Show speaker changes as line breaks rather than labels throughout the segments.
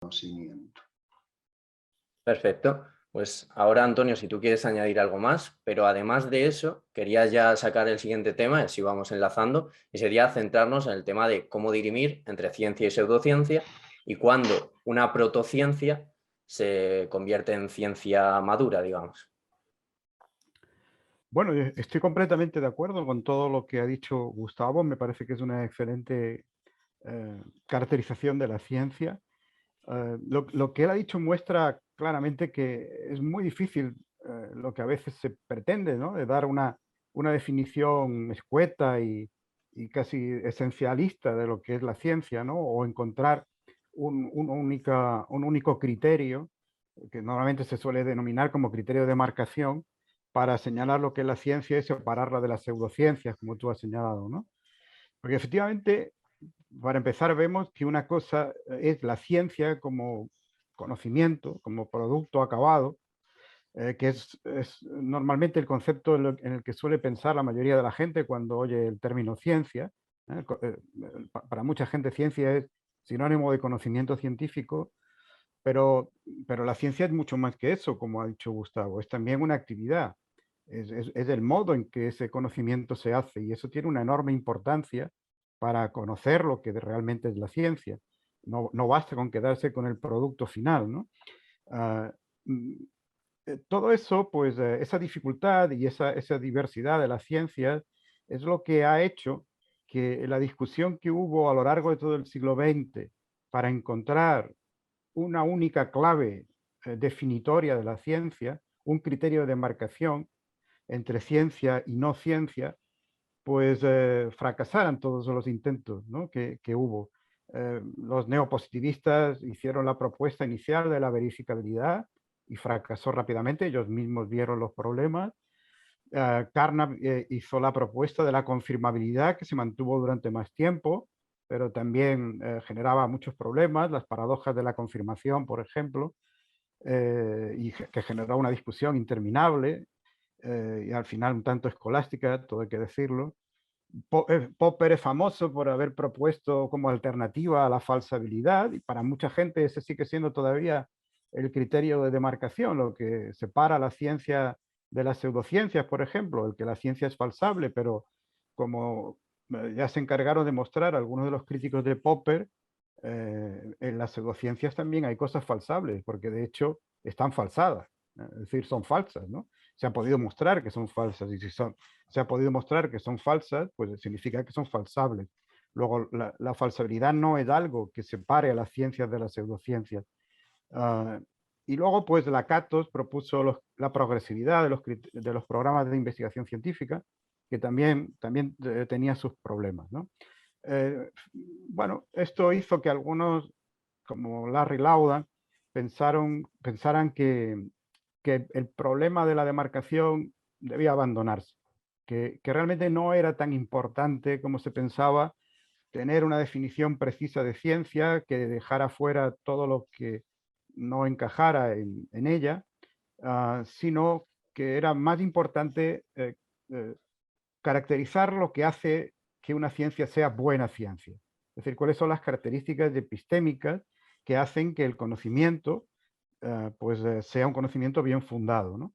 conocimiento.
Perfecto. Pues ahora, Antonio, si tú quieres añadir algo más, pero además de eso, quería ya sacar el siguiente tema, si vamos enlazando, y sería centrarnos en el tema de cómo dirimir entre ciencia y pseudociencia y cuándo una protociencia se convierte en ciencia madura, digamos.
Bueno, estoy completamente de acuerdo con todo lo que ha dicho Gustavo. Me parece que es una excelente caracterización de la ciencia. Lo que él ha dicho muestra claramente que es muy difícil lo que a veces se pretende, ¿no? De dar una definición escueta y casi esencialista de lo que es la ciencia, ¿no? O encontrar un único criterio, que normalmente se suele denominar como criterio de marcación, para señalar lo que es la ciencia y separarla de las pseudociencias, como tú has señalado, ¿no? Porque efectivamente, para empezar, vemos que una cosa es la ciencia como conocimiento, como producto acabado, que es normalmente el concepto en el que suele pensar la mayoría de la gente cuando oye el término ciencia. Para mucha gente ciencia es sinónimo de conocimiento científico, pero la ciencia es mucho más que eso, como ha dicho Gustavo, es también una actividad, es el modo en que ese conocimiento se hace y eso tiene una enorme importancia para conocer lo que realmente es la ciencia. No basta con quedarse con el producto final, ¿no? Ah, mm, Todo eso, pues esa dificultad y esa diversidad de las ciencias es lo que ha hecho que la discusión que hubo a lo largo de todo el siglo XX para encontrar una única clave definitoria de la ciencia, un criterio de demarcación entre ciencia y no ciencia, pues fracasaran todos los intentos, ¿no? que hubo. Los neopositivistas hicieron la propuesta inicial de la verificabilidad y fracasó rápidamente, ellos mismos vieron los problemas. Carnap hizo la propuesta de la confirmabilidad, que se mantuvo durante más tiempo, pero también generaba muchos problemas, las paradojas de la confirmación, por ejemplo, y que generó una discusión interminable y al final un tanto escolástica, todo hay que decirlo. Popper es famoso por haber propuesto como alternativa a la falsabilidad, y para mucha gente ese sigue siendo todavía el criterio de demarcación, lo que separa la ciencia de las pseudociencias, por ejemplo, el que la ciencia es falsable, pero como ya se encargaron de mostrar algunos de los críticos de Popper, en las pseudociencias también hay cosas falsables, porque de hecho están falsadas, es decir, son falsas, ¿no? Se ha podido mostrar que son falsas, y si se ha podido mostrar que son falsas, pues significa que son falsables. Luego, la falsabilidad no es algo que separe a las ciencias de las pseudociencias. Y luego, pues, Lakatos propuso la progresividad de los programas de investigación científica, que también tenía sus problemas, ¿no? Bueno, esto hizo que algunos, como Larry Laudan, pensaran que el problema de la demarcación debía abandonarse, que realmente no era tan importante como se pensaba tener una definición precisa de ciencia que dejara fuera todo lo que no encajara en ella, sino que era más importante caracterizar lo que hace que una ciencia sea buena ciencia. Es decir, cuáles son las características epistémicas que hacen que el conocimiento sea un conocimiento bien fundado, ¿no?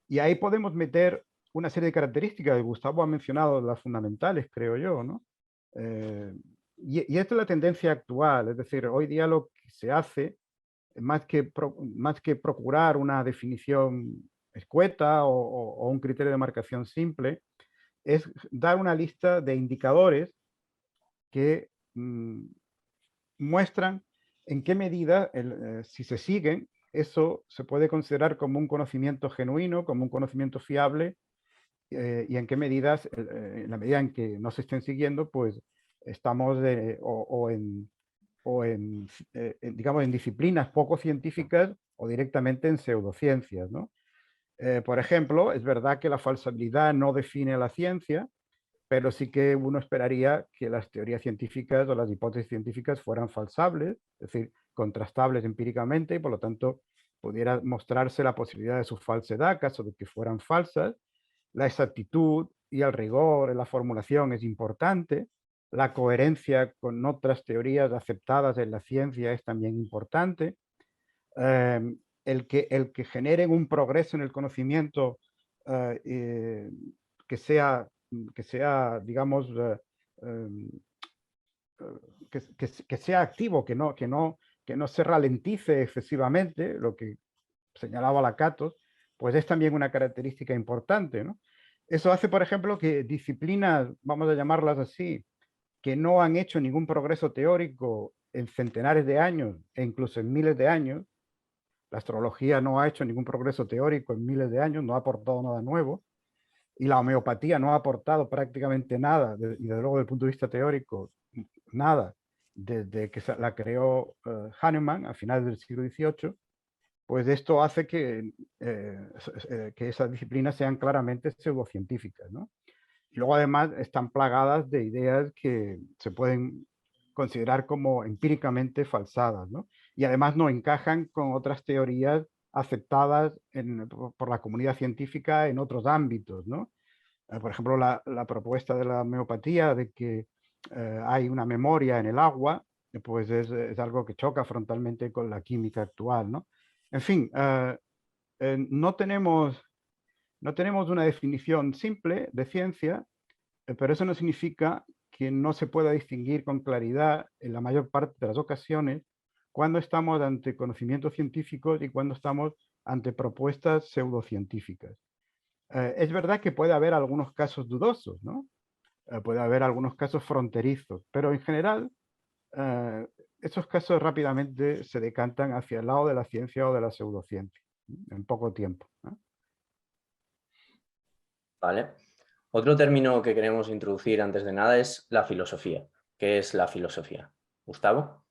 Y ahí podemos meter una serie de características, Gustavo ha mencionado las fundamentales, creo yo, ¿no? Y esta es la tendencia actual, es decir, hoy día lo que se hace, más que procurar una definición escueta o un criterio de marcación simple, es dar una lista de indicadores que muestran en qué medida, si se siguen, eso se puede considerar como un conocimiento genuino, como un conocimiento fiable, y en qué medidas, en la medida en que no se estén siguiendo, pues estamos digamos, en disciplinas poco científicas o directamente en pseudociencias, ¿no? Por ejemplo, es verdad que la falsabilidad no define la ciencia, pero sí que uno esperaría que las teorías científicas o las hipótesis científicas fueran falsables, es decir, contrastables empíricamente, y por lo tanto pudiera mostrarse la posibilidad de su falsedad, caso de que fueran falsas. La exactitud y el rigor en la formulación es importante, La coherencia con otras teorías aceptadas en la ciencia es también importante. El que generen un progreso en el conocimiento que sea, digamos, que sea activo, que no se ralentice excesivamente, lo que señalaba Lakatos, pues es también una característica importante, ¿no? Eso hace, por ejemplo, que disciplinas, vamos a llamarlas así, que no han hecho ningún progreso teórico en centenares de años e incluso en miles de años, la astrología no ha hecho ningún progreso teórico en miles de años, no ha aportado nada nuevo, y la homeopatía no ha aportado prácticamente nada, y desde luego desde el punto de vista teórico, nada, desde que la creó Hahnemann a finales del siglo XVIII, pues esto hace que esas disciplinas sean claramente pseudocientíficas, ¿no? Y luego además están plagadas de ideas que se pueden considerar como empíricamente falsadas, ¿no? Y además no encajan con otras teorías aceptadas por la comunidad científica en otros ámbitos, ¿no? Por ejemplo, la propuesta de la homeopatía de que hay una memoria en el agua, pues es algo que choca frontalmente con la química actual, ¿no? En fin, no tenemos una definición simple de ciencia, pero eso no significa que no se pueda distinguir con claridad en la mayor parte de las ocasiones cuando estamos ante conocimientos científicos y cuando estamos ante propuestas pseudocientíficas. Es verdad que puede haber algunos casos dudosos, ¿no? Puede haber algunos casos fronterizos, pero en general esos casos rápidamente se decantan hacia el lado de la ciencia o de la pseudociencia, ¿no? En poco tiempo, ¿no?
¿Vale? Otro término que queremos introducir antes de nada es la filosofía. ¿Qué es la filosofía? Gustavo.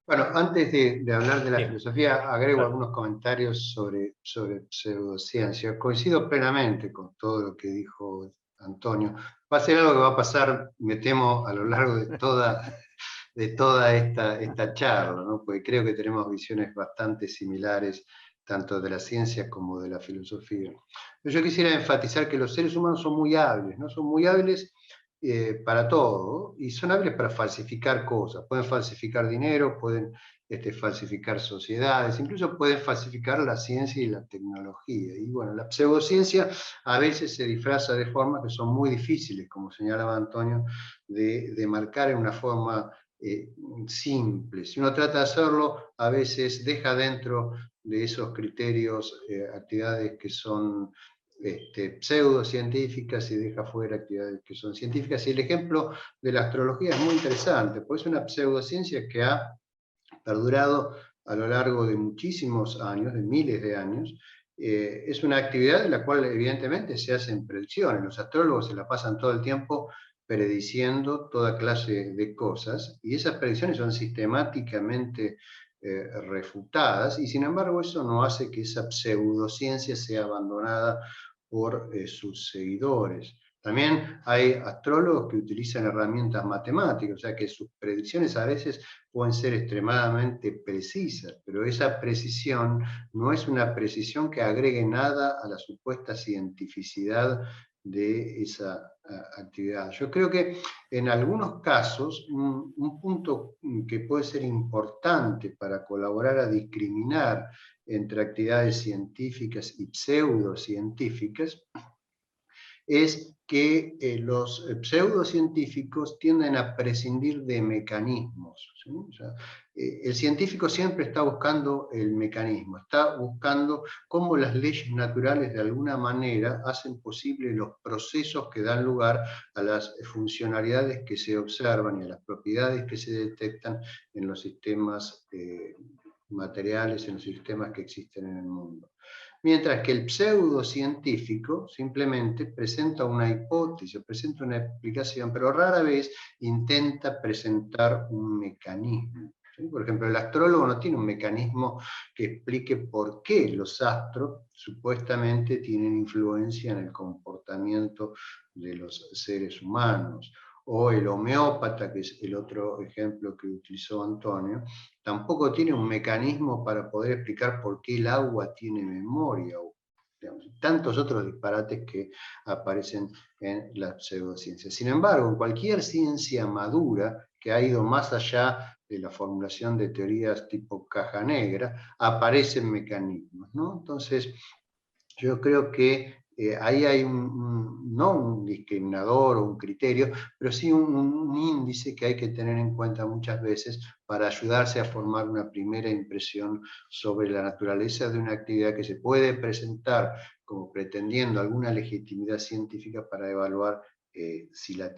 Bueno, antes de hablar de la
Sí,
filosofía, agrego
claro.
algunos comentarios sobre pseudociencia. Coincido plenamente con todo lo que dijo Antonio. Va a ser algo que va a pasar, me temo, a lo largo de toda esta charla, ¿no? Porque creo que tenemos visiones bastante similares, tanto de la ciencia como de la filosofía. Pero yo quisiera enfatizar que los seres humanos son muy hábiles, ¿no? Son muy hábiles para todo, y son hábiles para falsificar cosas. Pueden falsificar dinero, pueden falsificar sociedades, incluso pueden falsificar la ciencia y la tecnología. Y bueno, la pseudociencia a veces se disfraza de formas que son muy difíciles, como señalaba Antonio, de marcar en una forma simple. Si uno trata de hacerlo, a veces deja dentro de esos criterios actividades que son pseudocientíficas y deja fuera actividades que son científicas. Y el ejemplo de la astrología es muy interesante, porque es una pseudociencia que ha perdurado a lo largo de muchísimos años, de miles de años. Es una actividad en la cual evidentemente se hacen predicciones. Los astrólogos se la pasan todo el tiempo prediciendo toda clase de cosas, y esas predicciones son sistemáticamente refutadas, y sin embargo eso no hace que esa pseudociencia sea abandonada por sus seguidores. También hay astrólogos que utilizan herramientas matemáticas, o sea que sus predicciones a veces pueden ser extremadamente precisas, pero esa precisión no es una precisión que agregue nada a la supuesta cientificidad de esa actividad. Yo creo que en algunos casos un punto que puede ser importante para colaborar a discriminar entre actividades científicas y pseudocientíficas es que los pseudocientíficos tienden a prescindir de mecanismos, ¿sí? O sea, el científico siempre está buscando el mecanismo, está buscando cómo las leyes naturales de alguna manera hacen posible los procesos que dan lugar a las funcionalidades que se observan y a las propiedades que se detectan en los sistemas materiales, en los sistemas que existen en el mundo. Mientras que el pseudocientífico simplemente presenta una hipótesis, presenta una explicación, pero rara vez intenta presentar un mecanismo. ¿Sí? Por ejemplo, el astrólogo no tiene un mecanismo que explique por qué los astros supuestamente tienen influencia en el comportamiento de los seres humanos. O el homeópata, que es el otro ejemplo que utilizó Antonio, tampoco tiene un mecanismo para poder explicar por qué el agua tiene memoria, digamos, tantos otros disparates que aparecen en la pseudociencia. Sin embargo, en cualquier ciencia madura que ha ido más allá de la formulación de teorías tipo caja negra, aparecen mecanismos, ¿no? Entonces, yo creo que ahí hay no un discriminador o un criterio, pero sí un índice que hay que tener en cuenta muchas veces para ayudarse a formar una primera impresión sobre la naturaleza de una actividad que se puede presentar como pretendiendo alguna legitimidad científica para evaluar si la